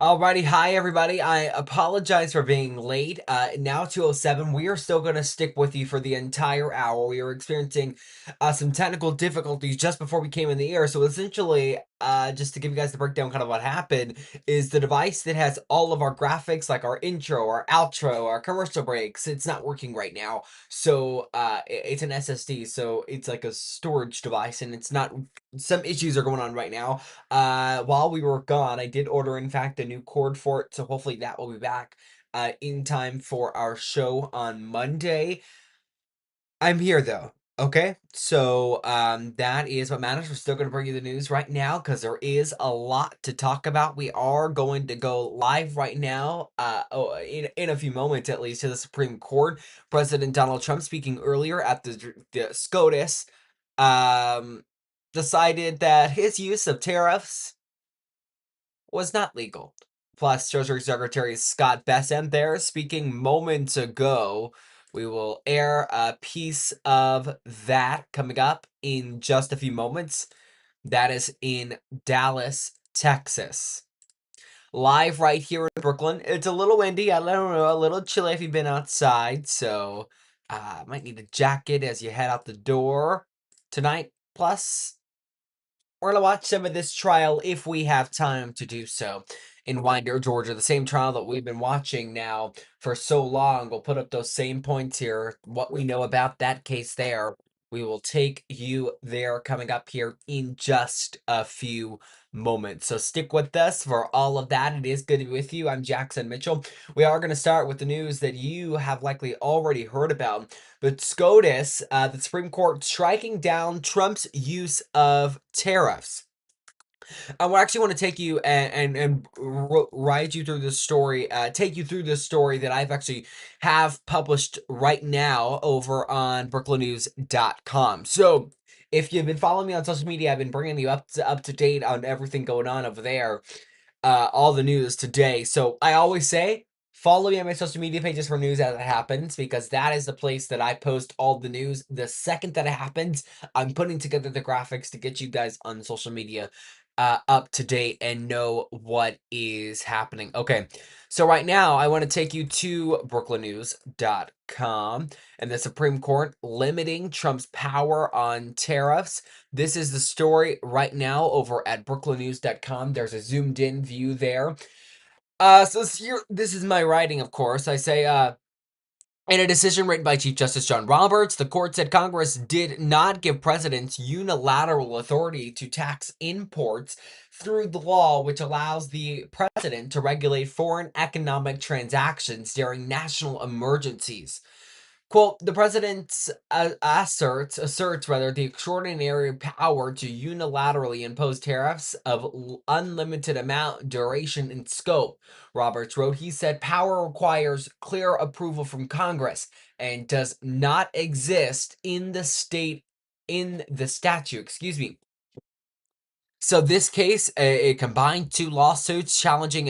Alrighty, hi everybody. I apologize for being late. Now 2:07. We are still going to stick with you for the entire hour. We are experiencing some technical difficulties just before we came in the air. So essentially, just to give you guys the breakdown, kind of what happened is the device that has all of our graphics, like our intro, our outro, our commercial breaks. It's not working right now. So it's an SSD, so it's like a storage device, and it's not. Some issues are going on right now. While we were gone, I did order, in fact, a new cord for it, so hopefully that will be back in time for our show on Monday. I'm here though. Okay, so that is what matters. We're still going to bring you the news right now because there is a lot to talk about. We are going to go live right now, in a few moments at least, to the Supreme Court. President Donald Trump speaking earlier at the SCOTUS, um, decided that his use of tariffs was not legal. Plus, Treasury Secretary Scott Bessent there speaking moments ago. We will air a piece of that coming up in just a few moments. That is in Dallas, Texas. Live right here in Brooklyn. It's a little windy. I don't know, a little chilly if you've been outside. So, might need a jacket as you head out the door tonight. Plus, we're going to watch some of this trial if we have time to do so in Winder, Georgia. The same trial that we've been watching now for so long. We'll put up those same points here, what we know about that case there. We will take you there coming up here in just a few moments. So stick with us for all of that. It is good to be with you. I'm Jackson Mitchell. We are going to start with the news that you have likely already heard about. But SCOTUS, the Supreme Court, striking down Trump's use of tariffs. I actually want to take you and ride you through this story, take you through this story that I've actually have published right now over on brooklandnews.com. So if you've been following me on social media, I've been bringing you up to date on everything going on over there, all the news today. So I always say, follow me on my social media pages for news as it happens, because that is the place that I post all the news. The second that it happens, I'm putting together the graphics to get you guys on social media up to date and know what is happening. Okay, so right now I want to take you to brooklandnews.com and the Supreme Court limiting Trump's power on tariffs. This is the story right now over at brooklandnews.com. There's a zoomed in view there. So this is my writing, of course. I say, in a decision written by Chief Justice John Roberts, the court said Congress did not give presidents unilateral authority to tax imports through the law, which allows the president to regulate foreign economic transactions during national emergencies. Quote, the president asserts rather the extraordinary power to unilaterally impose tariffs of unlimited amount, duration, and scope. Roberts wrote, he said power requires clear approval from Congress and does not exist in the statute, excuse me. So this case, it combined two lawsuits challenging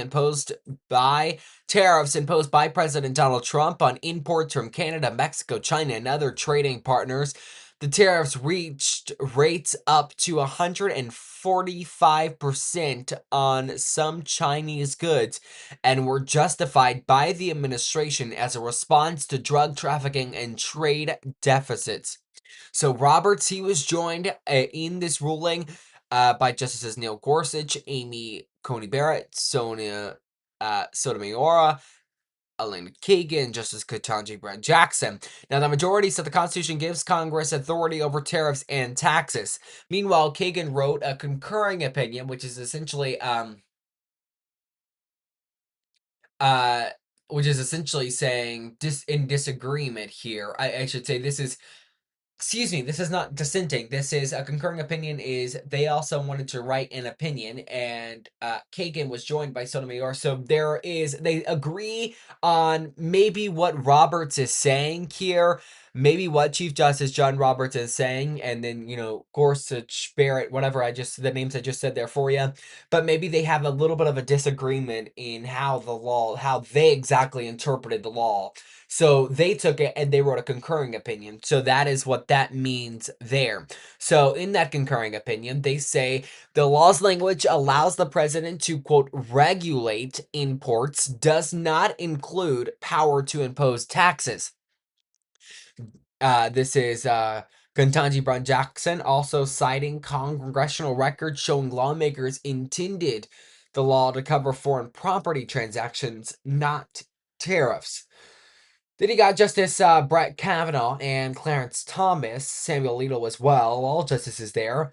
tariffs imposed by President Donald Trump on imports from Canada, Mexico, China, and other trading partners. The tariffs reached rates up to 145% on some Chinese goods and were justified by the administration as a response to drug trafficking and trade deficits. So Roberts, he was joined in this ruling by Justices Neil Gorsuch, Amy Coney Barrett, Sonia Sotomayor, Elena Kagan, Justice Ketanji Brown Jackson. Now, the majority said the Constitution gives Congress authority over tariffs and taxes. Meanwhile, Kagan wrote a concurring opinion, which is essentially uh saying in disagreement here. I should say this is. Excuse me, this is not dissenting. This is a concurring opinion. Is they also wanted to write an opinion, and Kagan was joined by Sotomayor. So they agree on maybe what Roberts is saying here, maybe what Chief Justice John Roberts is saying, and then, Gorsuch, Barrett, whatever the names I just said there for you, but maybe they have a little bit of a disagreement in how they exactly interpreted the law. So they took it and they wrote a concurring opinion. So that is what that means there. So in that concurring opinion, they say the law's language allows the president to, quote, regulate imports, does not include power to impose taxes. This is Ketanji Brown Jackson also citing congressional records showing lawmakers intended the law to cover foreign property transactions, not tariffs. Then you got Justice Brett Kavanaugh and Clarence Thomas, Samuel Alito as well, all justices there,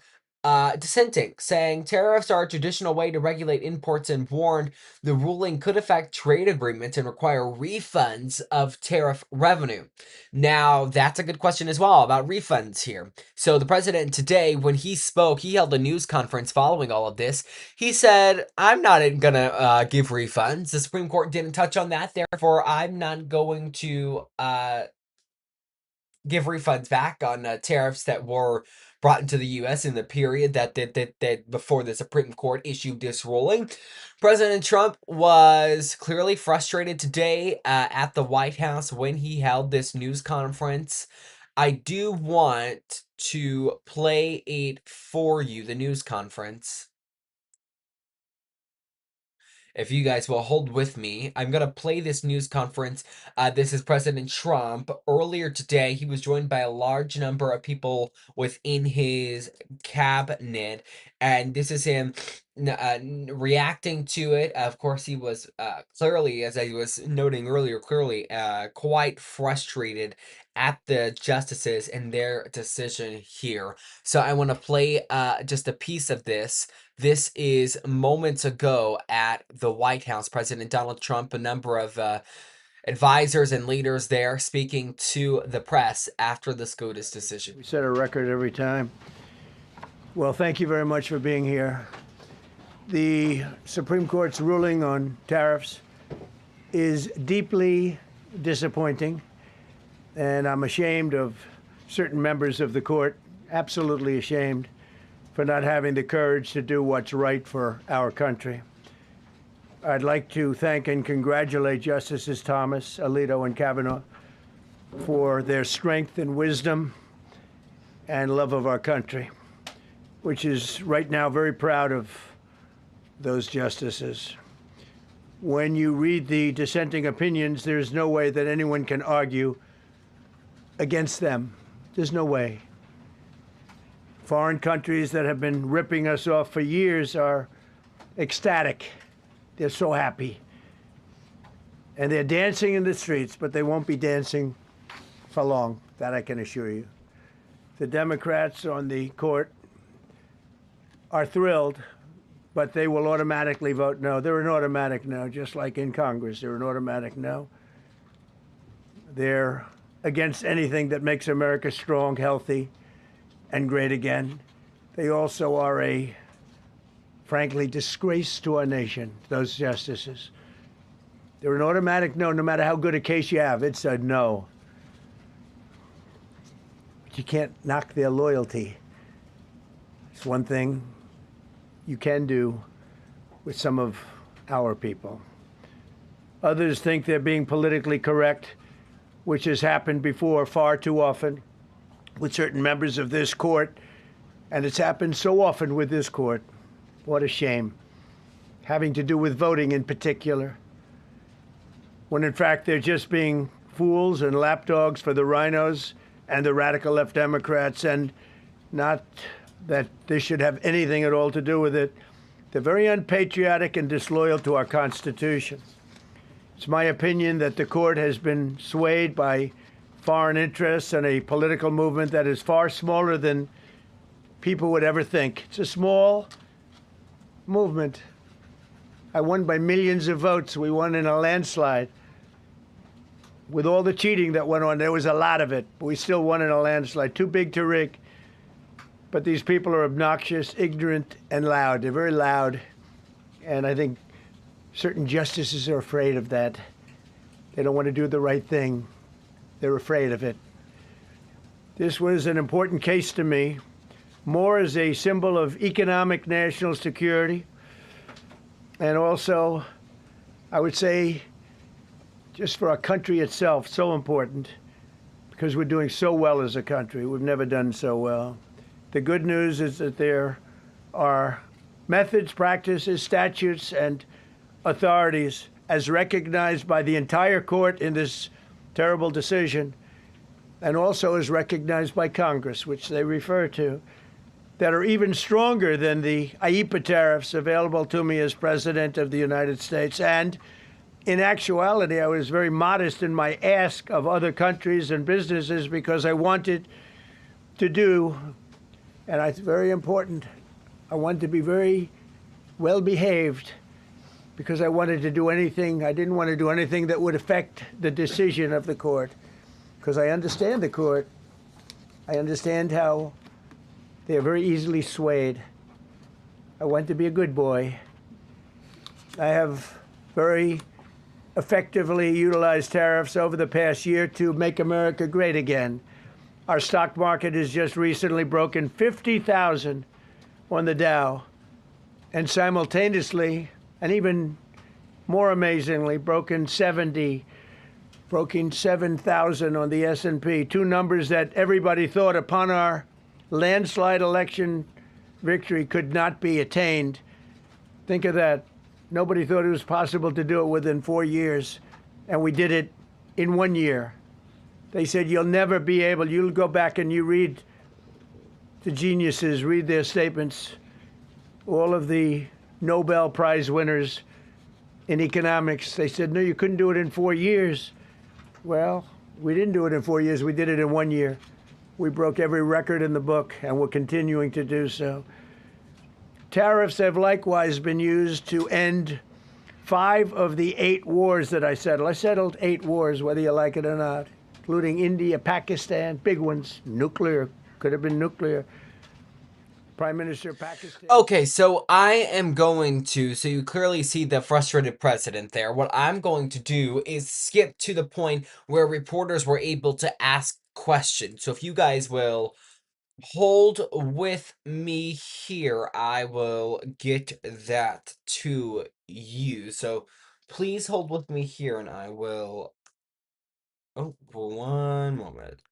dissenting, saying tariffs are a traditional way to regulate imports and warned the ruling could affect trade agreements and require refunds of tariff revenue. Now, that's a good question as well about refunds here. So the president today, when he spoke, he held a news conference following all of this. He said, I'm not going to give refunds. The Supreme Court didn't touch on that. Therefore, I'm not going to give refunds back on tariffs that were brought into the U.S. in the period that before the Supreme Court issued this ruling. President Trump was clearly frustrated today at the White House when he held this news conference. I do want to play it for you, the news conference. If you guys will hold with me, I'm going to play this news conference. This is President Trump. Earlier today, he was joined by a large number of people within his cabinet, and this is him reacting to it. Of course, he was clearly, as I was noting earlier, quite frustrated at the justices and their decision here. So I want to play just a piece of this. This is moments ago at the White House. President Donald Trump, a number of advisors and leaders there speaking to the press after the SCOTUS decision. We set a record every time. Well, thank you very much for being here. The Supreme Court's ruling on tariffs is deeply disappointing, and I'm ashamed of certain members of the court, absolutely ashamed, for not having the courage to do what's right for our country. I'd like to thank and congratulate Justices Thomas, Alito, and Kavanaugh for their strength and wisdom and love of our country, which is right now very proud of those justices. When you read the dissenting opinions, there's no way that anyone can argue against them. There's no way. Foreign countries that have been ripping us off for years are ecstatic. They're so happy. And they're dancing in the streets, but they won't be dancing for long, that I can assure you. The Democrats on the court are thrilled, but they will automatically vote no. They're an automatic no, just like in Congress. They're an automatic no. They're against anything that makes America strong, healthy, and great again. They also are a, frankly, disgrace to our nation, those justices. They're an automatic no matter how good a case you have. It's a no. But you can't knock their loyalty. It's one thing you can do with some of our people. Others think they're being politically correct, which has happened before far too often with certain members of this court, and it's happened so often with this court. What a shame. Having to do with voting in particular, when in fact they're just being fools and lapdogs for the rhinos and the radical left Democrats, and not that this should have anything at all to do with it. They're very unpatriotic and disloyal to our Constitution. It's my opinion that the court has been swayed by foreign interests and a political movement that is far smaller than people would ever think. It's a small movement. I won by millions of votes. We won in a landslide. With all the cheating that went on, there was a lot of it, but we still won in a landslide. Too big to rig. But these people are obnoxious, ignorant, and loud. They're very loud. And I think certain justices are afraid of that. They don't want to do the right thing. They're afraid of it. This was an important case to me, more as a symbol of economic national security, and also, I would say, just for our country itself, so important, because we're doing so well as a country. We've never done so well. The good news is that there are methods, practices, statutes, and authorities, as recognized by the entire court in this terrible decision, and also as recognized by Congress, which they refer to, that are even stronger than the IEEPA tariffs available to me as President of the United States. And in actuality, I was very modest in my ask of other countries and businesses because I wanted to do, and it's very important, I wanted to be very well behaved because I wanted to do anything, I didn't want to do anything that would affect the decision of the court, because I understand the court. I understand how they are very easily swayed. I want to be a good boy. I have very effectively utilized tariffs over the past year to make America great again. Our stock market has just recently broken 50,000 on the Dow, and simultaneously, and even more amazingly, broken 7,000 on the S&P, two numbers that everybody thought upon our landslide election victory could not be attained. Think of that. Nobody thought it was possible to do it within 4 years, and we did it in 1 year. They said, you'll never be able, you'll go back and you read the geniuses, read their statements, all of the Nobel Prize winners in economics. They said, no, you couldn't do it in 4 years. Well, we didn't do it in 4 years. We did it in 1 year. We broke every record in the book, and we're continuing to do so. Tariffs have likewise been used to end 5 of the 8 wars that I settled. I settled 8 wars, whether you like it or not, including India, Pakistan, big ones, nuclear, could have been nuclear. Prime Minister of Pakistan. Okay, so I am going to, so you clearly see the frustrated president there. What I'm going to do is skip to the point where reporters were able to ask questions. So if you guys will hold with me here, I will get that to you. So please hold with me here and I will, oh, one moment.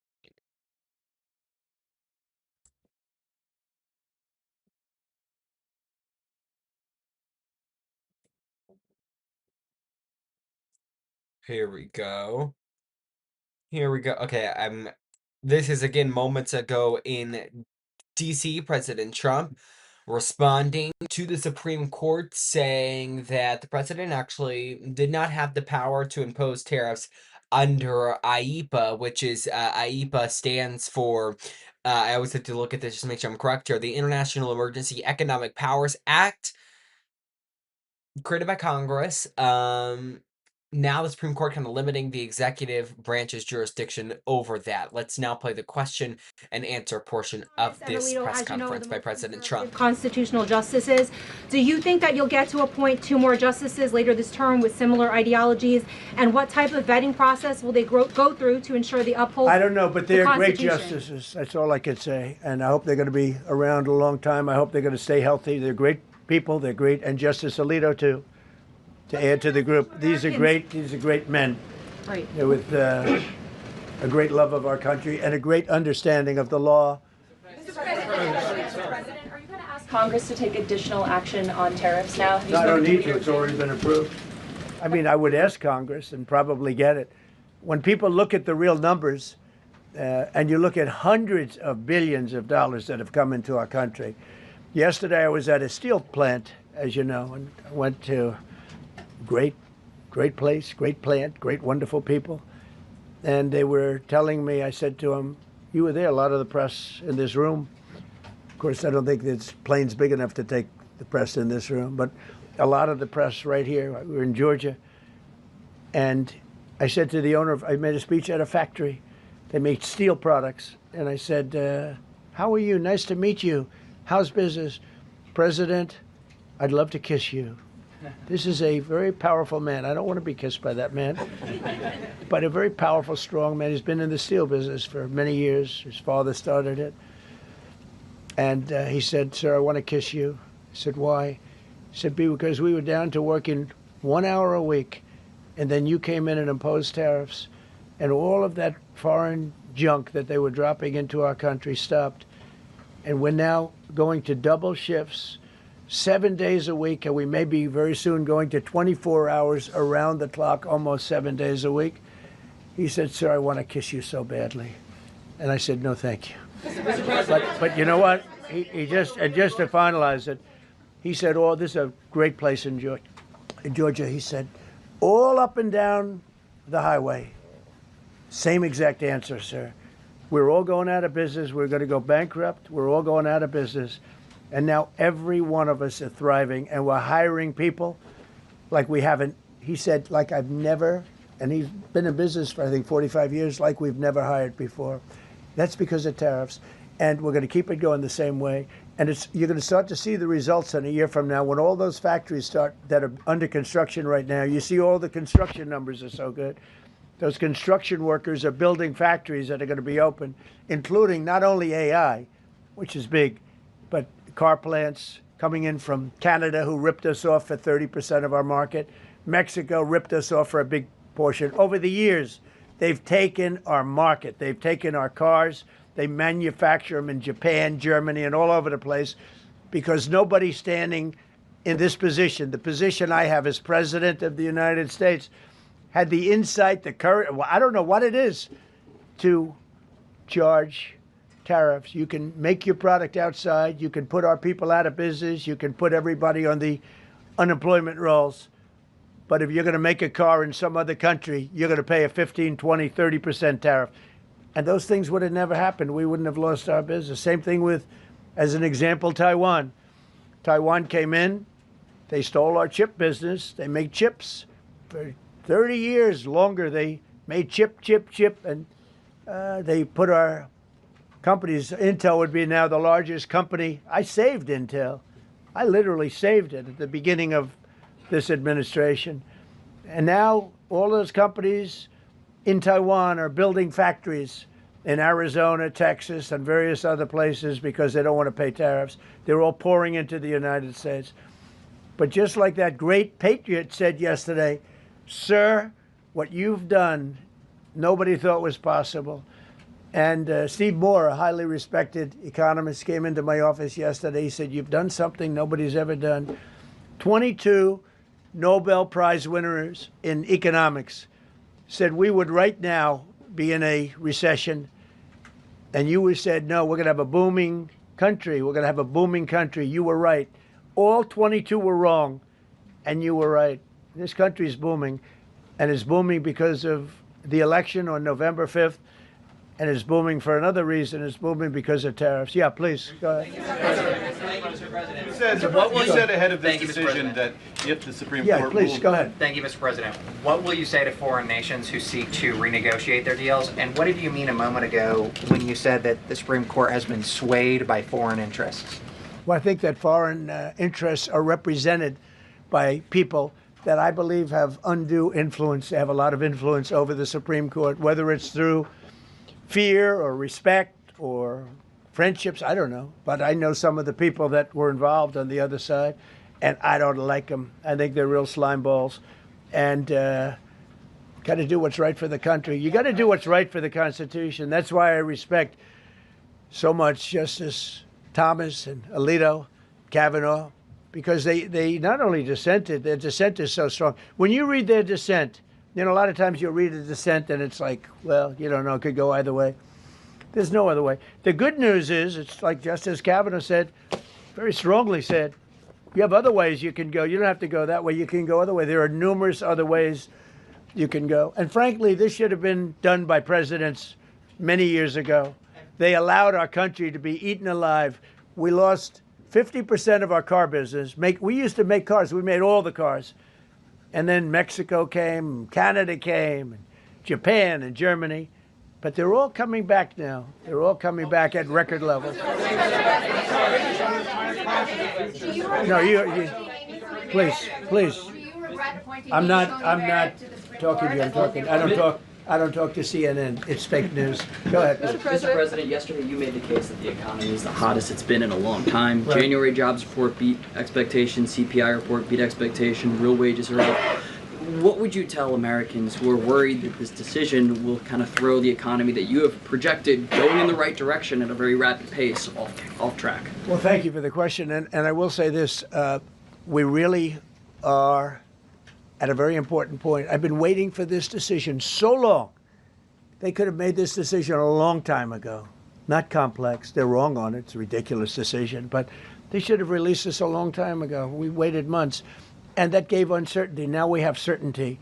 Here we go. Here we go. Okay, this is again moments ago in DC, President Trump responding to the Supreme Court saying that the president actually did not have the power to impose tariffs under IEEPA, which is IEEPA stands for, I always have to look at this just to make sure I'm correct here, the International Emergency Economic Powers Act, created by Congress. Now the Supreme Court kind of limiting the executive branch's jurisdiction over that. Let's now play the question and answer portion of this press conference by President Trump. Constitutional justices. Do you think that you'll get to appoint 2 more justices later this term with similar ideologies? And what type of vetting process will they go through to ensure they uphold? I don't know, but they're great justices. That's all I can say. And I hope they're going to be around a long time. I hope they're going to stay healthy. They're great people. They're great. And Justice Alito, too, to add to the group. These are great men. Right. They're with a great love of our country and a great understanding of the law. Mr. President, are you going to ask Congress to take additional action on tariffs now? No, I don't need to. It's already been approved. I mean, I would ask Congress and probably get it. When people look at the real numbers, and you look at hundreds of billions of dollars that have come into our country. Yesterday, I was at a steel plant, as you know, and I went to great place, great plant, great, wonderful people. And they were telling me, I said to them, you were there, a lot of the press in this room. Of course, I don't think this plane's big enough to take the press in this room, but a lot of the press right here. We were in Georgia. And I said to the owner, I made a speech at a factory. They make steel products. And I said, how are you? Nice to meet you. How's business? President, I'd love to kiss you. This is a very powerful man. I don't want to be kissed by that man, but a very powerful, strong man. He's been in the steel business for many years. His father started it. And he said, "Sir, I want to kiss you." I said, "Why?" He said, "Because we were down to working 1 hour a week, and then you came in and imposed tariffs, and all of that foreign junk that they were dropping into our country stopped. And we're now going to double shifts, 7 days a week, and we may be very soon going to 24 hours around the clock, almost 7 days a week." He said, "Sir, I want to kiss you so badly." And I said, "No, thank you." But you know what? He just to finalize it, he said, "Oh, this is a great place in Georgia." He said, "All up and down the highway, same exact answer, sir. We're all going out of business. We're going to go bankrupt. We're all going out of business. And now every one of us are thriving, and we're hiring people like we haven't." He said, "Like I've never," and he's been in business for, I think, 45 years, "like we've never hired before." That's because of tariffs. And we're going to keep it going the same way. And you're going to start to see the results in a year from now when all those factories start that are under construction right now. You see all the construction numbers are so good. Those construction workers are building factories that are going to be open, including not only AI, which is big, but car plants coming in from Canada, who ripped us off for 30% of our market. Mexico ripped us off for a big portion. Over the years, they've taken our market. They've taken our cars. They manufacture them in Japan, Germany, and all over the place because nobody's standing in this position. The position I have as President of the United States had the insight, the courage, well, I don't know what it is, to charge tariffs. You can make your product outside. You can put our people out of business. You can put everybody on the unemployment rolls. But if you're going to make a car in some other country, you're going to pay a 15, 20, 30% tariff. And those things would have never happened. We wouldn't have lost our business. Same thing with, as an example, Taiwan. Taiwan came in. They stole our chip business. They make chips. For 30 years longer, they made chip. And they put our companies. Intel would be now the largest company. I saved Intel. I literally saved it at the beginning of this administration. And now all those companies in Taiwan are building factories in Arizona, Texas, and various other places because they don't want to pay tariffs. They're all pouring into the United States. But just like that great patriot said yesterday, "Sir, what you've done, nobody thought was possible." And Steve Moore, a highly respected economist, came into my office yesterday. He said, "You've done something nobody's ever done." 22 Nobel Prize winners in economics said we would right now be in a recession. And you said, "No, we're going to have a booming country. We're going to have a booming country." You were right. All 22 were wrong, and you were right. This country is booming, and it's booming because of the election on November 5th, and it's booming for another reason. It's booming because of tariffs. Yeah, please, go ahead. You said ahead of this decision that if the Supreme Court please, ruled... go ahead. Thank you, Mr. President. What will you say to foreign nations who seek to renegotiate their deals? And what did you mean a moment ago when you said that the Supreme Court has been swayed by foreign interests? Well, I think that foreign interests are represented by people that I believe have undue influence. They have a lot of influence over the Supreme Court, whether it's through fear or respect or friendships, I don't know. But I know some of the people that were involved on the other side, and I don't like them. I think they're real slime balls. And got to do what's right for the country. You got to do what's right for the Constitution. That's why I respect so much Justice Thomas and Alito, Kavanaugh, because they not only dissented, their dissent is so strong. When you read their dissent, you know, a lot of times you'll read a dissent and it's like, well, you don't know, it could go either way. There's no other way. The good news is, it's like Justice Kavanaugh said, very strongly said, you have other ways you can go. You don't have to go that way. You can go other way. There are numerous other ways you can go. And frankly, this should have been done by presidents many years ago. They allowed our country to be eaten alive. We lost 50% of our car business. We used to make cars. We made all the cars. And then Mexico came, Canada came, and Japan and Germany. But they're all coming back now. They're all coming back at record levels. No, please. I'm not talking to you. I don't talk to CNN. It's fake news. Go ahead. Mr. President, yesterday you made the case that the economy is the hottest it's been in a long time. Right. January jobs report beat expectations, CPI report beat expectation, real wages are up. What would you tell Americans who are worried that this decision will kind of throw the economy that you have projected going in the right direction at a very rapid pace off track? Well, thank you for the question. And I will say this, we really are at a very important point. I've been waiting for this decision so long. They could have made this decision a long time ago. Not complex. They're wrong on it. It's a ridiculous decision. But they should have released this a long time ago. We waited months. And that gave uncertainty. Now we have certainty.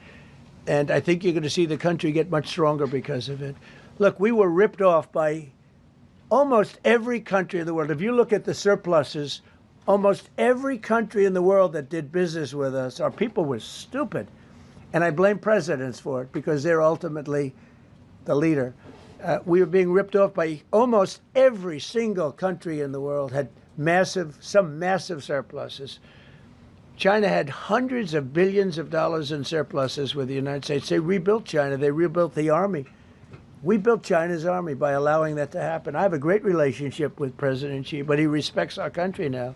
And I think you're going to see the country get much stronger because of it. Look, we were ripped off by almost every country in the world. If you look at the surpluses, almost every country in the world that did business with us, our people were stupid. And I blame presidents for it because they're ultimately the leader. We were being ripped off by almost every single country in the world, had some massive surpluses. China had hundreds of billions of dollars in surpluses with the United States. They rebuilt China. They rebuilt the army. We built China's army by allowing that to happen. I have a great relationship with President Xi, but he respects our country now.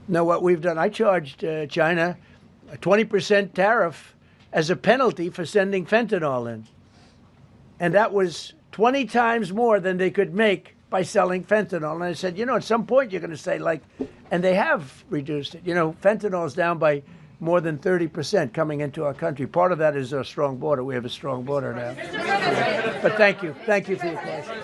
Now, what we've done, I charged China a 20% tariff as a penalty for sending fentanyl in. And that was 20 times more than they could make by selling fentanyl. And I said, at some point you're going to say, and they have reduced it. Fentanyl is down by more than 30% coming into our country. Part of that is our strong border. We have a strong border now. But thank you. Thank you for your question.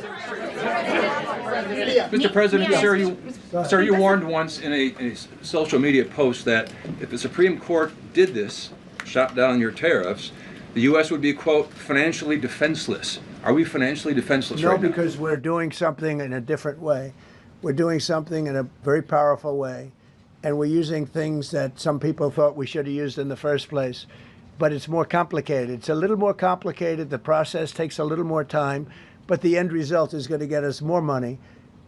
Mr. President, sir, you warned once in a social media post that if the Supreme Court did this, shot down your tariffs, the U.S. would be, quote, financially defenseless. Are we financially defenseless right now? No, because we're doing something in a different way. We're doing something in a very powerful way. And we're using things that some people thought we should have used in the first place. But it's more complicated. It's a little more complicated. The process takes a little more time. But the end result is going to get us more money.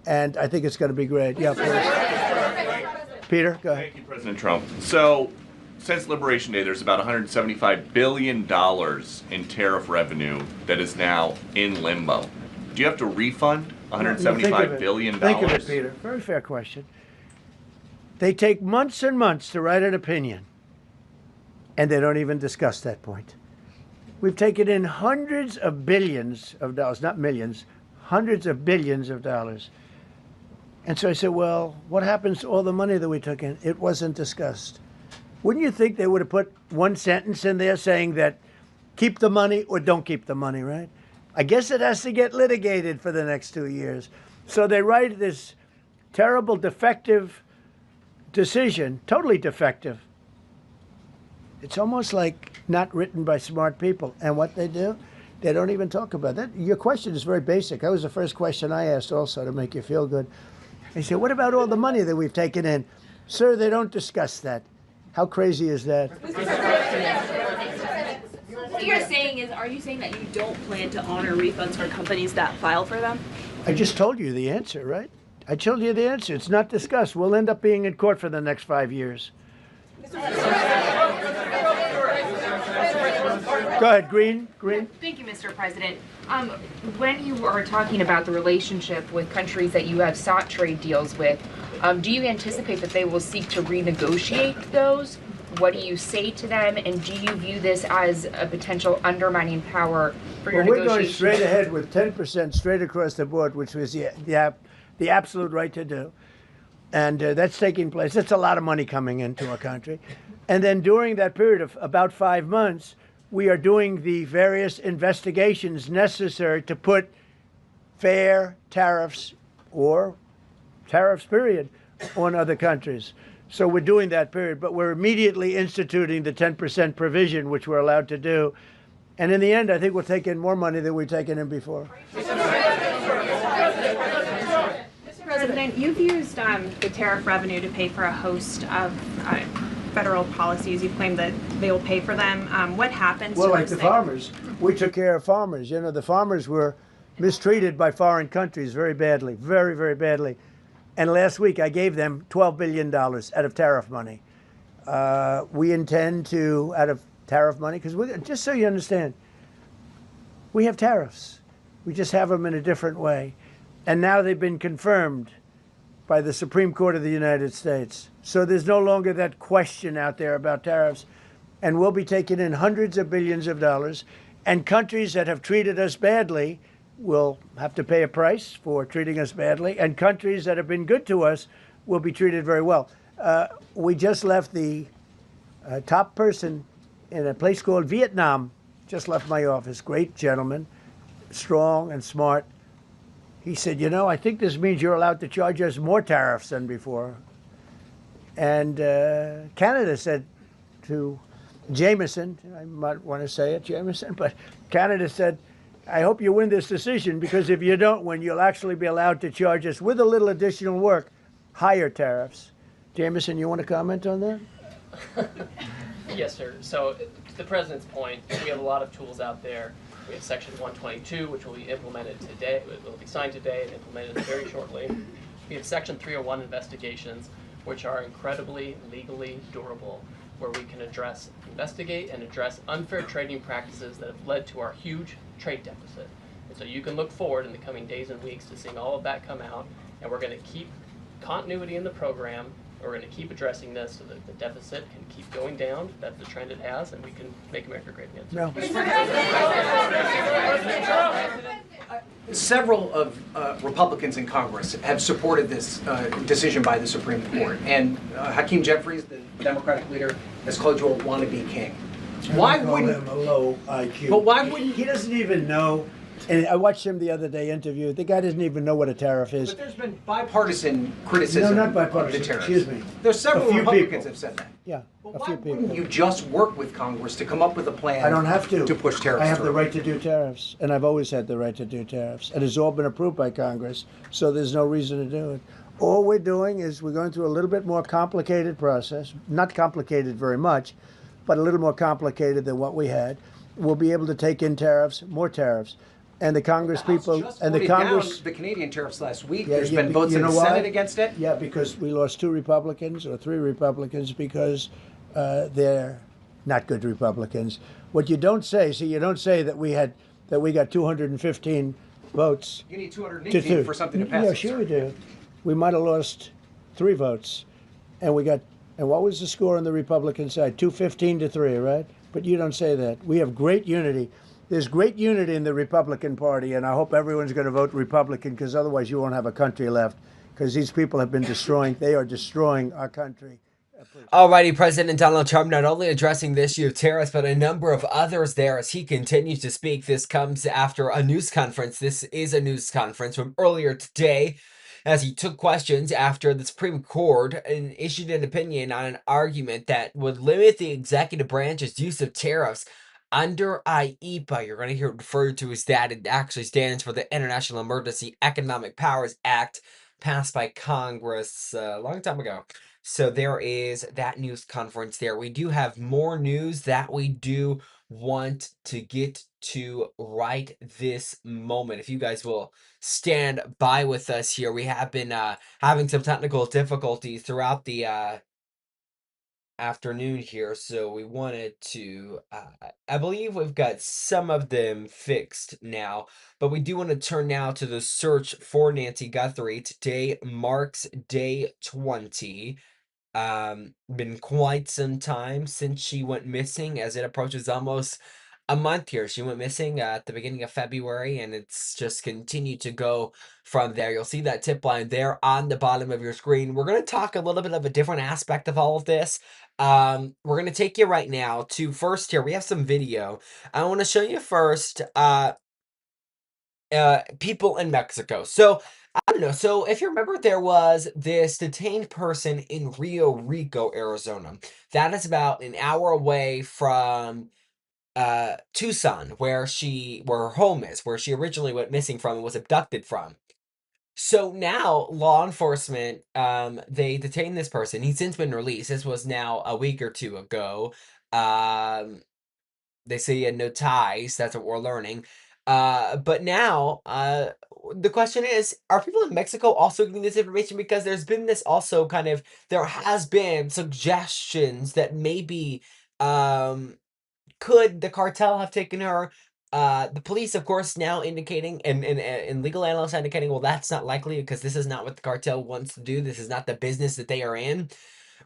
And I think it's going to be great. Yeah, please. Peter, go ahead. Thank you, President Trump. So, since Liberation Day, there's about $175 billion in tariff revenue that is now in limbo. Do you have to refund $175 billion? Think of it, Peter. Very fair question. They take months and months to write an opinion, and they don't even discuss that point. We've taken in hundreds of billions of dollars, not millions, hundreds of billions of dollars. And so I said, well, what happens to all the money that we took in? It wasn't discussed. Wouldn't you think they would have put one sentence in there saying that keep the money or don't keep the money, right? I guess it has to get litigated for the next 2 years. So they write this terrible, defective decision, totally defective. It's almost like not written by smart people. And what they do, they don't even talk about that. Your question is very basic. That was the first question I asked also to make you feel good. They say, what about all the money that we've taken in? Sir, they don't discuss that. How crazy is that? What you're saying is, are you saying that you don't plan to honor refunds for companies that file for them? I just told you the answer, right? I told you the answer. It's not discussed. We'll end up being in court for the next 5 years. Go ahead, Green. Thank you, Mr. President. When you are talking about the relationship with countries that you have sought trade deals with, do you anticipate that they will seek to renegotiate those? What do you say to them? And do you view this as a potential undermining power for your negotiations? We're going straight ahead with 10% straight across the board, which was the absolute right to do. And that's taking place. That's a lot of money coming into our country. And then during that period of about 5 months, we are doing the various investigations necessary to put fair tariffs or tariffs, period, on other countries. So we're doing that period, but we're immediately instituting the 10% provision, which we're allowed to do. And in the end, I think we'll take in more money than we've taken in before. Mr. President, you've used the tariff revenue to pay for a host of federal policies. You've claimed that they will pay for them. What happens to like the farmers. We took care of farmers. The farmers were mistreated by foreign countries very badly, very, very badly. And last week I gave them $12 billion out of tariff money. We intend to, out of tariff money, because just so you understand, we have tariffs. We just have them in a different way. And now they've been confirmed by the Supreme Court of the United States. So there's no longer that question out there about tariffs. And we'll be taking in hundreds of billions of dollars. And countries that have treated us badly will have to pay a price for treating us badly. And countries that have been good to us will be treated very well. We just left the top person in a place called Vietnam, just left my office. Great gentleman, strong and smart. He said, you know, I think this means you're allowed to charge us more tariffs than before. And Canada said to Jameson, I might want to say it, Jameson, but Canada said, I hope you win this decision, because if you don't win, you'll actually be allowed to charge us, with a little additional work, higher tariffs. Jameson, you want to comment on that? Yes, sir. So to the president's point, we have a lot of tools out there. We have Section 122, which will be implemented today. It will be signed today and implemented very shortly. We have Section 301 investigations, which are incredibly legally durable, where we can investigate and address unfair trading practices that have led to our huge trade deficit. And so you can look forward in the coming days and weeks to seeing all of that come out, and we're going to keep continuity in the program. We're going to keep addressing this so that the deficit can keep going down. That's the trend it has, and we can make America great again. No. Several of Republicans in Congress have supported this decision by the Supreme Court, and Hakeem Jeffries, the Democratic leader, has called you a wannabe king. Why wouldn't him a low IQ? But why wouldn't he doesn't even know? And I watched him the other day interview. The guy doesn't even know what a tariff is. But there's been bipartisan criticism No, not bipartisan. of the tariffs. Excuse me. There's several A few Republicans people. have said that. Yeah, But a why few people. wouldn't you just work with Congress to come up with a plan? I don't have to push tariffs. I have through? the right to do tariffs, and I've always had the right to do tariffs, and it's all been approved by Congress. So there's no reason to do it. All we're doing is we're going through a little bit more complicated process. Not complicated very much, but a little more complicated than what we had. We'll be able to take in tariffs, more tariffs. And the Congress people and the Congress, down the Canadian tariffs last week. Yeah, There's yeah, been votes you in the know why? Senate against it. Yeah, because we lost 2 Republicans or 3 Republicans because they're not good Republicans. What you don't say, you don't say that we got 215 votes. You need 218 for something to pass. Yeah, sure we do. We might have lost 3 votes, and we got. And what was the score on the Republican side? 215 to 3, right? But you don't say that. We have great unity. There's great unity in the Republican Party, and I hope everyone's going to vote Republican, because otherwise you won't have a country left, because these people have been destroying. They are destroying our country. Alrighty, President Donald Trump not only addressing the issue of tariffs, but a number of others there as he continues to speak. This comes after a news conference. This is a news conference from earlier today, as he took questions after the Supreme Court and issued an opinion on an argument that would limit the executive branch's use of tariffs under IEPA. You're going to hear it referred to as that. It actually stands for the International Emergency Economic Powers Act, passed by Congress a long time ago. So there is that news conference there. We do have more news that we do want to get to right this moment. If you guys will stand by with us here. We have been having some technical difficulties throughout the afternoon here, so we wanted to I believe we've got some of them fixed now, but we do want to turn now to the search for Nancy Guthrie. Today marks day 20. Been quite some time since she went missing, as it approaches almost a month here. She went missing at the beginning of February, and it's just continued to go from there. You'll see that tip line there on the bottom of your screen. We're going to talk a little bit of a different aspect of all of this. We're going to take you right now to first here. We have some video. I want to show you first people in Mexico. So I don't know. So if you remember, there was this detained person in Rio Rico, Arizona. That is about an hour away from Tucson, where her home is, where she originally went missing from and was abducted from. So now law enforcement, they detained this person. He's since been released. This was now a week or 2 ago. They say he had no ties. That's what we're learning. But now, the question is, are people in Mexico also getting this information? Because there's been this also kind of, there has been suggestions that maybe, could the cartel have taken her? The police, of course, now indicating and legal analysts indicating, well, that's not likely because this is not what the cartel wants to do. This is not the business that they are in.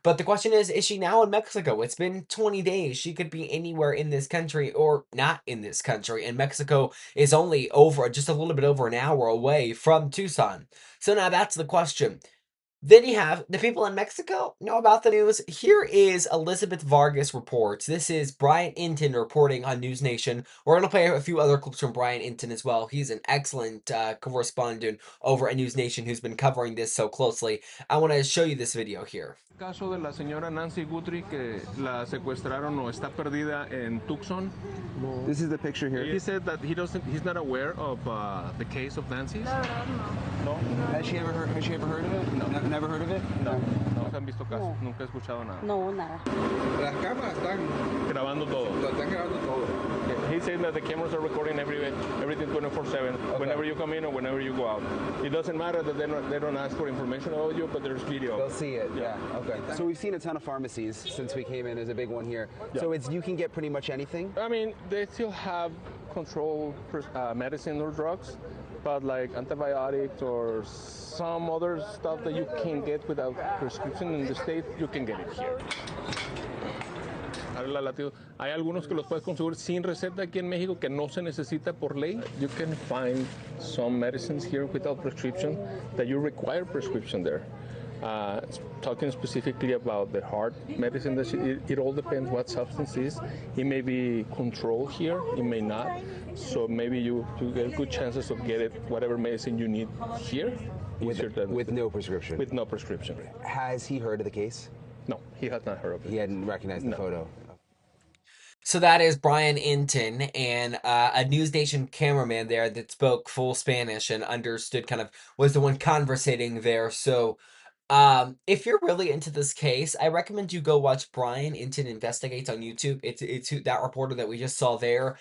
But the question is she now in Mexico? It's been 20 days. She could be anywhere in this country or not in this country. And Mexico is only over just a little bit over an hour away from Tucson. So now that's the question. Then you have the people in Mexico know about the news. Here is Elizabeth Vargas reports. This is Brian Inton reporting on News Nation. We're going to play a few other clips from Brian Inton as well. He's an excellent correspondent over at News Nation who's been covering this so closely. I want to show you this video here. Caso de la señora Nancy Guthrie que la secuestraron o está perdida en Tucson. No. This is the picture here. He said that he's not aware of the case of Nancy's. No. Has she ever heard of it? No. Never heard of it? No. Nunca han visto caso. Nunca he escuchado nada. No, nada. Las cámaras están grabando todo. Están grabando todo. He's saying that the cameras are recording everything 24/7. Okay. Whenever you come in or whenever you go out. It doesn't matter that they don't ask for information about you, but there's video. They'll see it. Yeah. Okay. So we've seen a ton of pharmacies since we came in. There's a big one here. Yeah. So you can get pretty much anything? I mean, they still have controlled medicine or drugs, but like antibiotics or some other stuff that you can get without prescription in the state, you can get it here. Hay algunos que los puedes conseguir sin receta aquí en México que no se necesita por ley. You can find some medicines here without prescription that you require prescription there. Talking specifically about the heart medicine, it all depends what substance is. It may be controlled here, it may not. So maybe you get good chances of getting whatever medicine you need here. With no prescription? With no prescription. Has he heard of the case? No, he has not heard of it. He hadn't recognized the photo? So that is Brian Inton and a News Nation cameraman there that spoke full Spanish and understood was the one conversating there. So if you're really into this case, I recommend you go watch Brian Inton Investigates on YouTube. It's that reporter that we just saw there.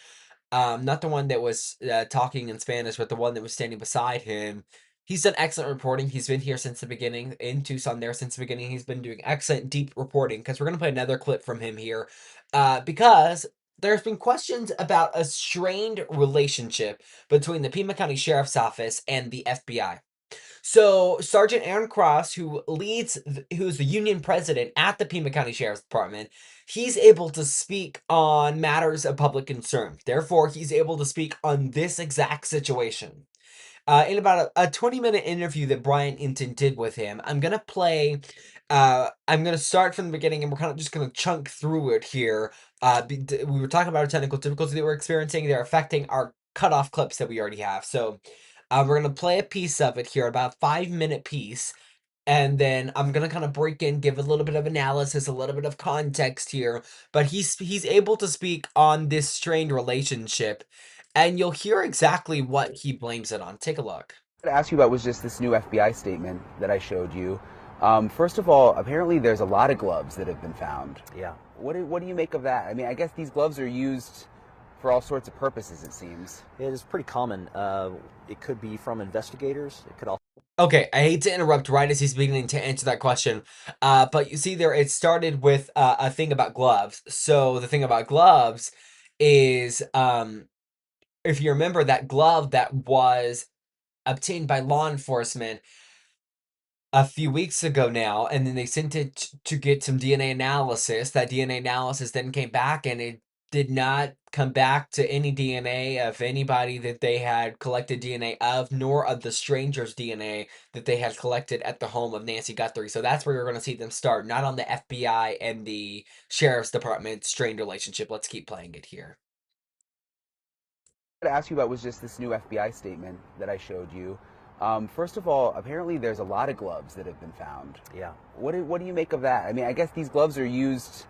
Not the one that was talking in Spanish, but the one that was standing beside him. He's done excellent reporting. He's been here since the beginning, in Tucson there since the beginning. He's been doing excellent, deep reporting, because we're going to play another clip from him here, because there's been questions about a strained relationship between the Pima County Sheriff's Office and the FBI. So Sergeant Aaron Cross, who's the union president at the Pima County Sheriff's Department, he's able to speak on matters of public concern. Therefore, he's able to speak on this exact situation. In about a 20-minute interview that Brian Inton did with him, I'm going to play, I'm going to start from the beginning, and we're kind of just going to chunk through it here. We were talking about a technical difficulty that we're experiencing. They're affecting our cutoff clips that we already have. So we're going to play a piece of it here, about a 5-minute piece. And then I'm going to kind of break in, give a little bit of analysis, a little bit of context here. But he's able to speak on this strained relationship. And you'll hear exactly what he blames it on. Take a look. What I asked you about was just this new FBI statement that I showed you. First of all, apparently there's a lot of gloves that have been found. Yeah. What do you make of that? I mean, I guess these gloves are used for all sorts of purposes, it seems. It is pretty common. It could be from investigators. It could also... Okay, I hate to interrupt right as he's beginning to answer that question, but you see there, it started with a thing about gloves. So the thing about gloves is... if you remember that glove that was obtained by law enforcement a few weeks ago now, and then they sent it to get some DNA analysis. That DNA analysis then came back, and it did not come back to any DNA of anybody that they had collected DNA of, nor of the stranger's DNA that they had collected at the home of Nancy Guthrie. So that's where you're going to see them start, not on the FBI and the Sheriff's Department strained relationship. Let's keep playing it here. What I asked you about was just this new FBI statement that I showed you. First of all, apparently there's a lot of gloves that have been found. Yeah. What do you make of that? I mean, I guess these gloves are used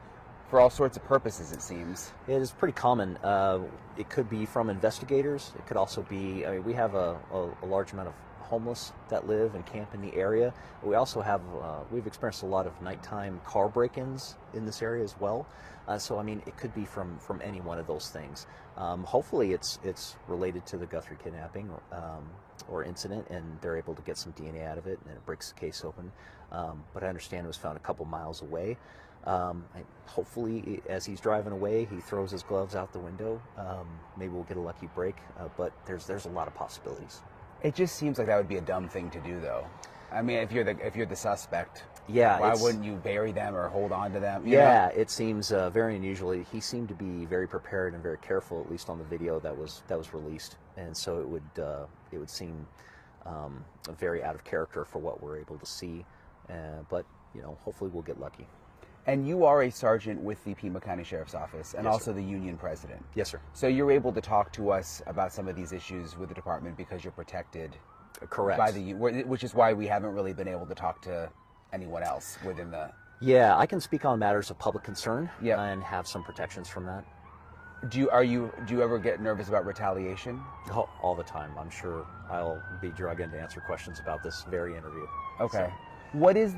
for all sorts of purposes, it seems. It is pretty common. It could be from investigators. It could also be, I mean, we have a large amount of homeless that live and camp in the area. We also have, we've experienced a lot of nighttime car break-ins in this area as well. So I mean, it could be from any one of those things. Hopefully it's related to the Guthrie kidnapping or incident, and they're able to get some DNA out of it, and it breaks the case open. But I understand it was found a couple miles away. Hopefully, as he's driving away, he throws his gloves out the window. Maybe we'll get a lucky break, but there's a lot of possibilities. It just seems like that would be a dumb thing to do, though. I mean, if you're the suspect, yeah, why wouldn't you bury them or hold on to them? Yeah, it seems very unusual. He seemed to be very prepared and very careful, at least on the video that was released, and so it would seem very out of character for what we're able to see. But hopefully we'll get lucky. And you are a sergeant with the Pima County Sheriff's Office and Yes, also sir. the union president. Yes, sir. So you're able to talk to us about some of these issues with the department because you're protected. Correct. By which is why we haven't really been able to talk to anyone else within the... Yeah, I can speak on matters of public concern and have some protections from that. Do you ever get nervous about retaliation? Oh, all the time. I'm sure I'll be drugged in to answer questions about this very interview. Okay. So. What is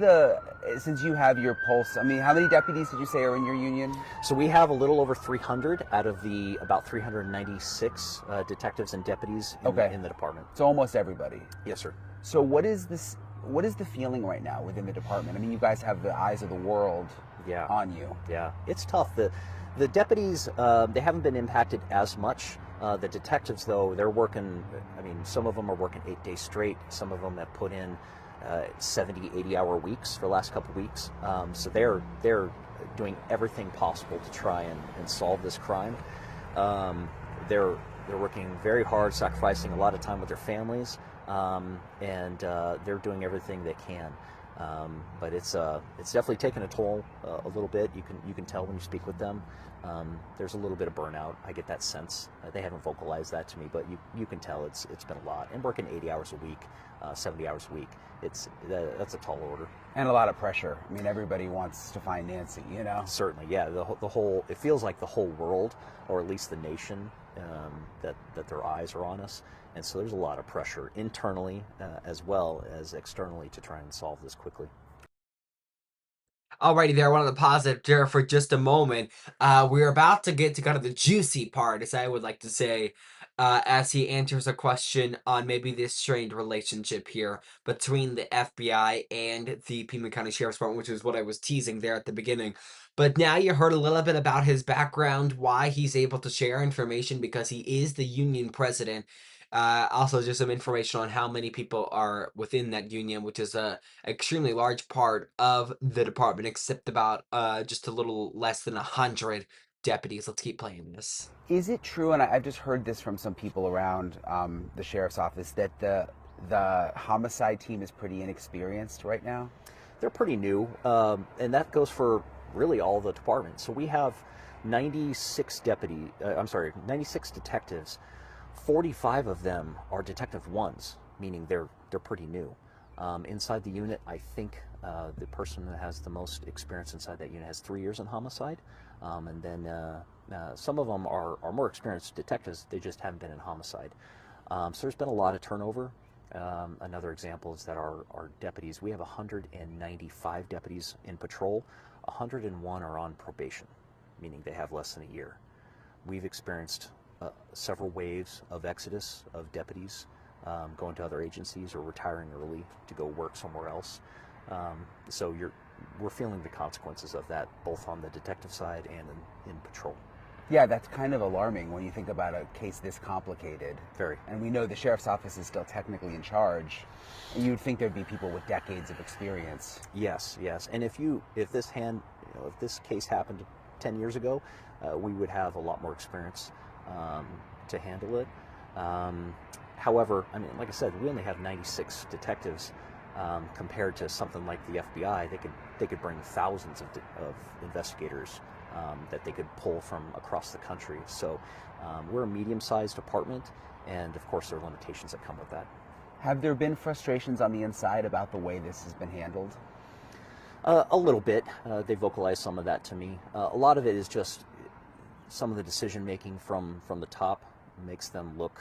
since you have your pulse, I mean, how many deputies did you say are in your union? So we have a little over 300 out of the about 396 detectives and deputies in the department. So almost everybody. Yes, sir. So what is the feeling right now within the department? I mean, you guys have the eyes of the world on you. Yeah, it's tough. The deputies, they haven't been impacted as much. The detectives, though, they're working, I mean, some of them are working 8 days straight. Some of them have put in 70, 80-hour weeks for the last couple of weeks. So they're doing everything possible to try and solve this crime. They're working very hard, sacrificing a lot of time with their families, and they're doing everything they can. But it's definitely taken a toll a little bit. You can tell when you speak with them. There's a little bit of burnout. I get that sense. They haven't vocalized that to me, but you can tell it's been a lot. And working 80 hours a week, 70 hours a week, that's a tall order. And a lot of pressure. I mean, everybody wants to find Nancy, Certainly, yeah. The whole, it feels like the whole world, or at least the nation, that their eyes are on us. And so there's a lot of pressure internally as well as externally to try and solve this quickly. Alrighty there, I wanted to pause there for just a moment. We're about to get to kind of the juicy part, as I would like to say, as he answers a question on maybe this strained relationship here between the FBI and the Pima County Sheriff's Department, which is what I was teasing there at the beginning. But now you heard a little bit about his background, why he's able to share information, because he is the union president. Also, just some information on how many people are within that union, which is a extremely large part of the department, except about just a little less than 100 deputies. Let's keep playing this. Is it true, and I've just heard this from some people around the sheriff's office, that the homicide team is pretty inexperienced right now? They're pretty new, and that goes for really all the departments. So we have 96 detectives. 45 of them are detective ones, meaning they're pretty new. Inside the unit, I think the person that has the most experience inside that unit has 3 years in homicide, and then some of them are more experienced detectives. They just haven't been in homicide. So there's been a lot of turnover. Another example is that our deputies, we have 195 deputies in patrol. 101 are on probation, meaning they have less than a year. We've experienced several waves of exodus of deputies going to other agencies or retiring early to go work somewhere else. So we're feeling the consequences of that, both on the detective side and in patrol. Yeah, that's kind of alarming when you think about a case this complicated. Very. And we know the sheriff's office is still technically in charge. And you'd think there'd be people with decades of experience. Yes. And if this case happened 10 years ago, we would have a lot more experience to handle it. However, I mean, like I said, we only have 96 detectives compared to something like the FBI. They could bring thousands of investigators that they could pull from across the country. So we're a medium-sized department, and of course there are limitations that come with that. Have there been frustrations on the inside about the way this has been handled? A little bit. They vocalized some of that to me. A lot of it is just some of the decision making from the top makes them look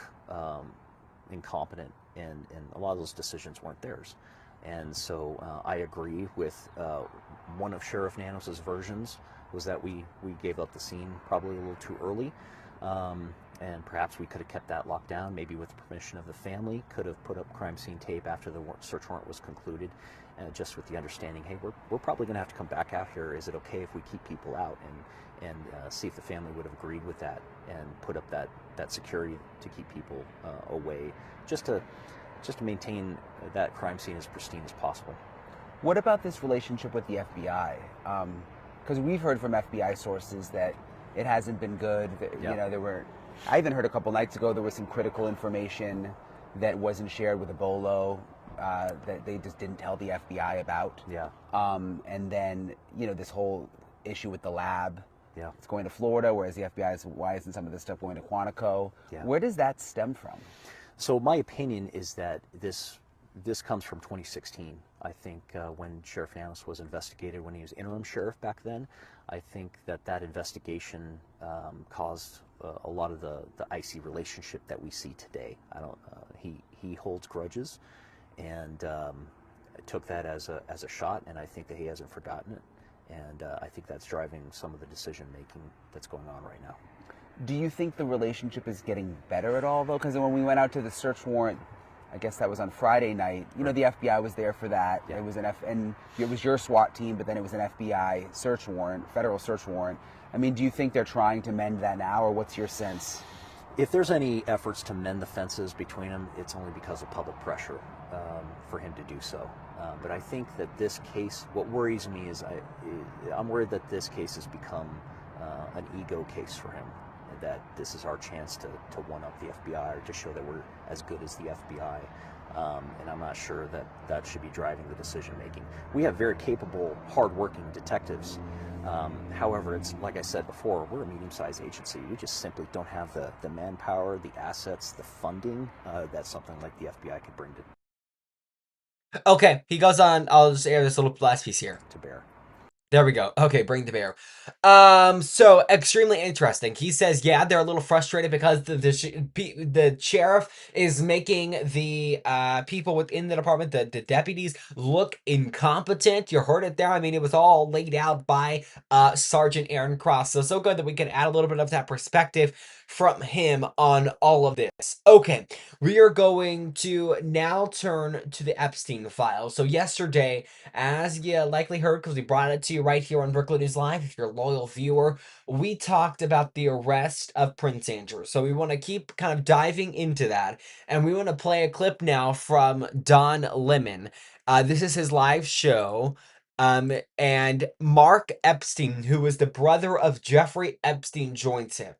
incompetent and a lot of those decisions weren't theirs. And so I agree with one of Sheriff Nanos's versions was that we gave up the scene probably a little too early. And perhaps we could have kept that locked down, maybe with the permission of the family, could have put up crime scene tape after the search warrant was concluded, just with the understanding, hey, we're probably going to have to come back out here. Is it okay if we keep people out? And see if the family would have agreed with that and put up that security to keep people away, just to maintain that crime scene as pristine as possible. What about this relationship with the FBI? Because we've heard from FBI sources that it hasn't been good. You know, I even heard a couple nights ago there was some critical information that wasn't shared with Ebola that they just didn't tell the FBI about. Yeah. And then, you know, this whole issue with the lab. Yeah. It's going to Florida, whereas the FBI is, why isn't some of this stuff going to Quantico? Yeah. Where does that stem from? So my opinion is that this comes from 2016. I think when Sheriff Nanos was investigated, when he was interim sheriff back then, I think that investigation caused a lot of the icy relationship that we see today. He holds grudges, and took that as a shot, and I think that he hasn't forgotten it. And I think that's driving some of the decision making that's going on right now. Do you think the relationship is getting better at all, though? Because when we went out to the search warrant, I guess that was on Friday night. You know, the FBI was there for that. Yeah. It was and it was your SWAT team, but then it was an FBI search warrant, federal search warrant. I mean, do you think they're trying to mend that now, or what's your sense? If there's any efforts to mend the fences between them, it's only because of public pressure for him to do so. But I think that this case, what worries me is I'm worried that this case has become an ego case for him, that this is our chance to one-up the FBI or to show that we're as good as the FBI. And I'm not sure that should be driving the decision-making. We have very capable, hard-working detectives. However, it's like I said before, we're a medium-sized agency. We just simply don't have the manpower, the assets, the funding that something like the FBI could bring to Okay, he goes on. I'll just air this little last piece here. bear. There we go. Okay, bring the bear. So extremely interesting. He says, yeah, they're a little frustrated because the sheriff is making the people within the department, the deputies, look incompetent. You heard it there. I mean, it was all laid out by Sergeant Aaron Cross. So good that we can add a little bit of that perspective from him on all of this. Okay, we are going to now turn to the Epstein file. So yesterday, as you likely heard, because we brought it to you right here on Brookland News Live, if you're a loyal viewer, we talked about the arrest of Prince Andrew. So we want to keep kind of diving into that, and we want to play a clip now from Don Lemon. This is his live show. And Mark Epstein, who was the brother of Jeffrey Epstein, joins him.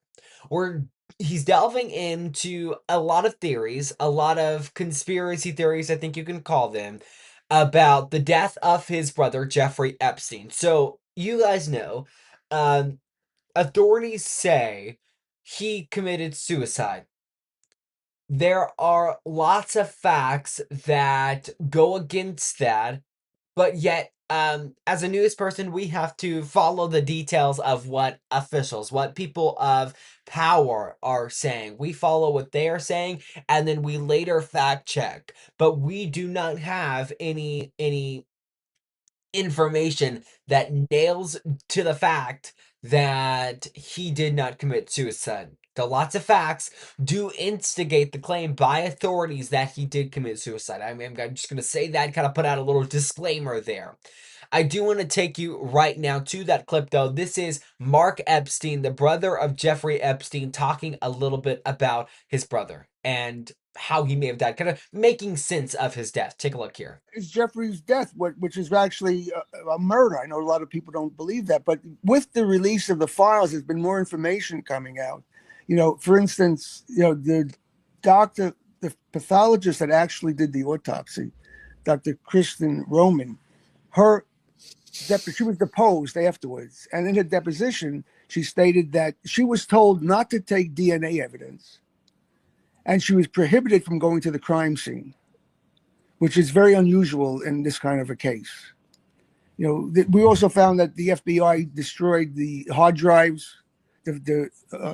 He's delving into a lot of theories, a lot of conspiracy theories, I think you can call them, about the death of his brother, Jeffrey Epstein. So, you guys know, authorities say he committed suicide. There are lots of facts that go against that, but yet, as a news person, we have to follow the details of what officials, what people of power are saying. We follow what they are saying, and then we later fact check. But we do not have any information that nails to the fact that he did not commit suicide. The lots of facts do instigate the claim by authorities that he did commit suicide. I mean, I'm just going to say that, kind of put out a little disclaimer there. I do want to take you right now to that clip, though. This is Mark Epstein, the brother of Jeffrey Epstein, talking a little bit about his brother and how he may have died, kind of making sense of his death. Take a look here. Is Jeffrey's death, which is actually a murder. I know a lot of people don't believe that, but with the release of the files, there's been more information coming out. You know, for instance, you know, the pathologist that actually did the autopsy, Dr. Kristen Roman, she was deposed afterwards, and in her deposition, she stated that she was told not to take DNA evidence, and she was prohibited from going to the crime scene, which is very unusual in this kind of a case. You know, we also found that the FBI destroyed the hard drives, the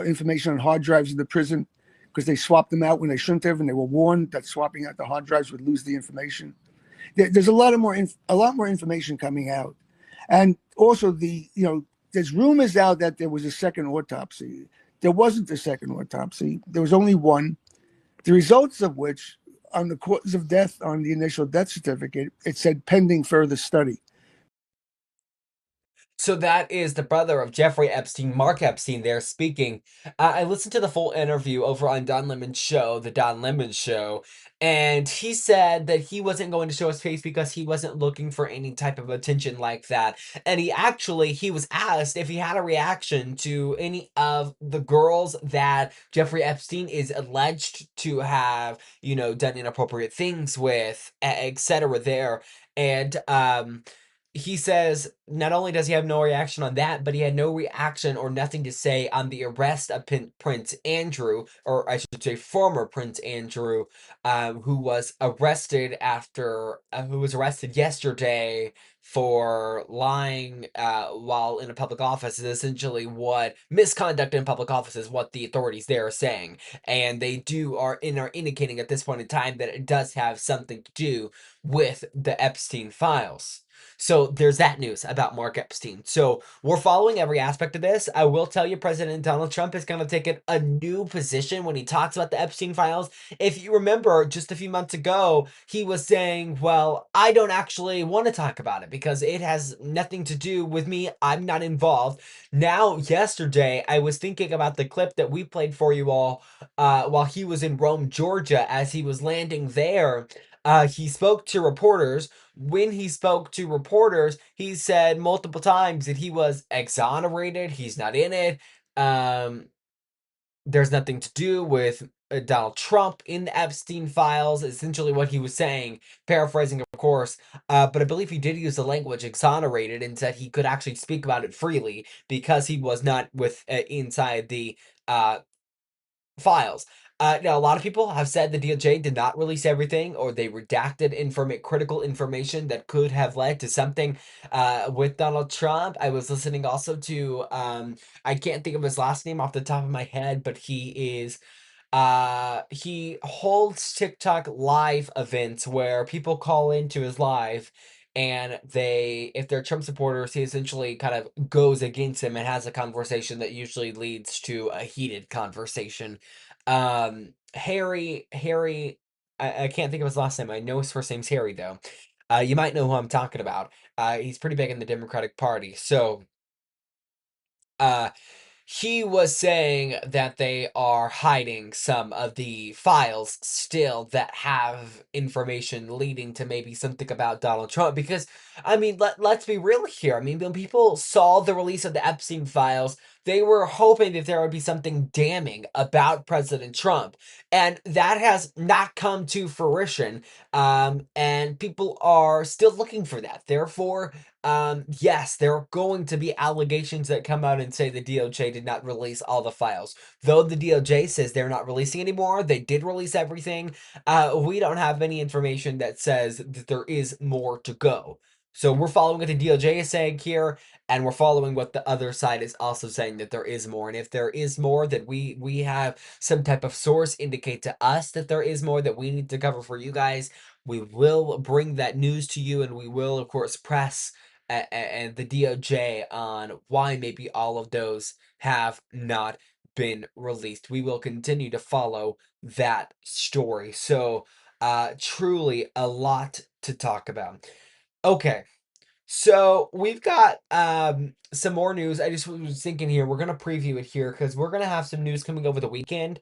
information on hard drives in the prison, because they swapped them out when they shouldn't have, and they were warned that swapping out the hard drives would lose the information. There's a lot more information coming out, and also there's rumors out that there was a second autopsy. There wasn't a second autopsy. There was only one. The results of which, on the cause of death on the initial death certificate, it said pending further study. So that is the brother of Jeffrey Epstein, Mark Epstein, there speaking. I listened to the full interview over on Don Lemon's show, The Don Lemon Show, and he said that he wasn't going to show his face because he wasn't looking for any type of attention like that. And he was asked if he had a reaction to any of the girls that Jeffrey Epstein is alleged to have, done inappropriate things with, etc. there. And, he says not only does he have no reaction on that, but he had no reaction or nothing to say on the arrest of Prince Andrew, or I should say former Prince Andrew, who was arrested yesterday for lying while in a public office. Is essentially what misconduct in public office is what the authorities there are saying, and they are indicating at this point in time that it does have something to do with the Epstein files. So there's that news about Mark Epstein. So we're following every aspect of this. I will tell you, President Donald Trump is kind of taken a new position when he talks about the Epstein files. If you remember, just a few months ago, he was saying, well, I don't actually want to talk about it because it has nothing to do with me. I'm not involved. Now, yesterday, I was thinking about the clip that we played for you all while he was in Rome, Georgia, as he was landing there. He spoke to reporters. When he spoke to reporters, he said multiple times that he was exonerated. He's not in it. There's nothing to do with Donald Trump in the Epstein files. Essentially, what he was saying, paraphrasing, of course. But I believe he did use the language exonerated and said he could actually speak about it freely because he was not inside the files. Now, a lot of people have said the DOJ did not release everything, or they redacted critical information that could have led to something with Donald Trump. I was listening also to, I can't think of his last name off the top of my head, but he holds TikTok live events where people call into his live and if they're Trump supporters, he essentially kind of goes against him and has a conversation that usually leads to a heated conversation. Harry, I can't think of his last name. I know his first name's Harry though. You might know who I'm talking about. He's pretty big in the Democratic Party. So, he was saying that they are hiding some of the files still that have information leading to maybe something about Donald Trump. Because, I mean, let's be real here. I mean, when people saw the release of the Epstein files, they were hoping that there would be something damning about President Trump. And that has not come to fruition. And people are still looking for that. Therefore, yes, there are going to be allegations that come out and say the DOJ did not release all the files. Though the DOJ says they're not releasing anymore, they did release everything. We don't have any information that says that there is more to go. So we're following what the DOJ is saying here, and we're following what the other side is also saying that there is more. And if there is more, that we have some type of source indicate to us that there is more that we need to cover for you guys, we will bring that news to you, and we will, of course, press and the DOJ on why maybe all of those have not been released. We will continue to follow that story. So, truly a lot to talk about. Okay. So we've got some more news. I just was thinking here, we're gonna preview it here because we're gonna have some news coming over the weekend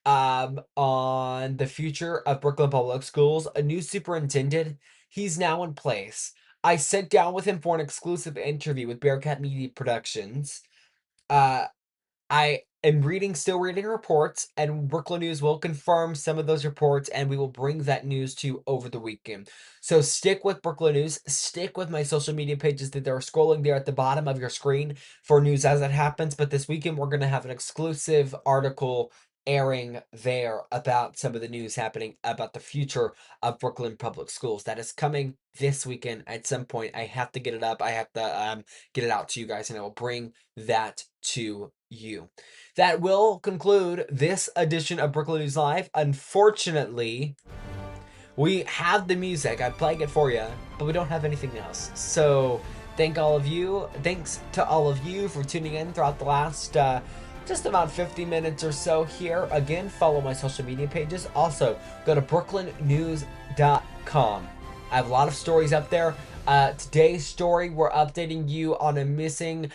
on the future of Brookland Public Schools. A new superintendent, he's now in place. I sat down with him for an exclusive interview with Bearcat Media Productions. Uh I am still reading reports, and Brooklyn News will confirm some of those reports, and we will bring that news to you over the weekend. So stick with Brooklyn News, stick with my social media pages that are scrolling there at the bottom of your screen for news as it happens. But this weekend, we're going to have an exclusive article airing there about some of the news happening about the future of Brooklyn Public Schools. That is coming this weekend at some point. I have to get it up. I have to get it out to you guys, and I will bring that to you. That will conclude this edition of Brooklyn News Live. Unfortunately, we have the music. I'm playing it for you, but we don't have anything else. So thanks to all of you for tuning in throughout the last just about 50 minutes or so here. Again, follow my social media pages. Also, go to brooklynnews.com. I have a lot of stories up there. Today's story, we're updating you on a missing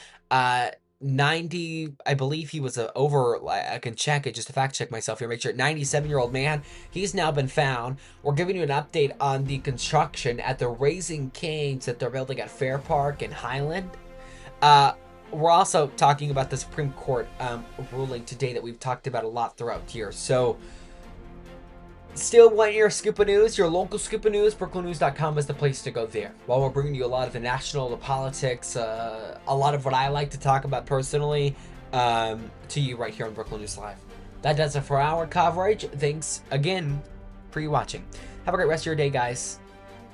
90, I believe he was I can check it just to fact check myself here, make sure, 97-year-old man. He's now been found. We're giving you an update on the construction at the Raising Canes that they're building at Fair Park and Highland. We're also talking about the Supreme Court ruling today that we've talked about a lot throughout here. So, still want your scoop of news, your local scoop of news, BrooklynNews.com is the place to go there. While we're bringing you a lot of the national, the politics, a lot of what I like to talk about personally, to you right here on Brooklyn News Live. That does it for our coverage. Thanks again for you watching. Have a great rest of your day, guys.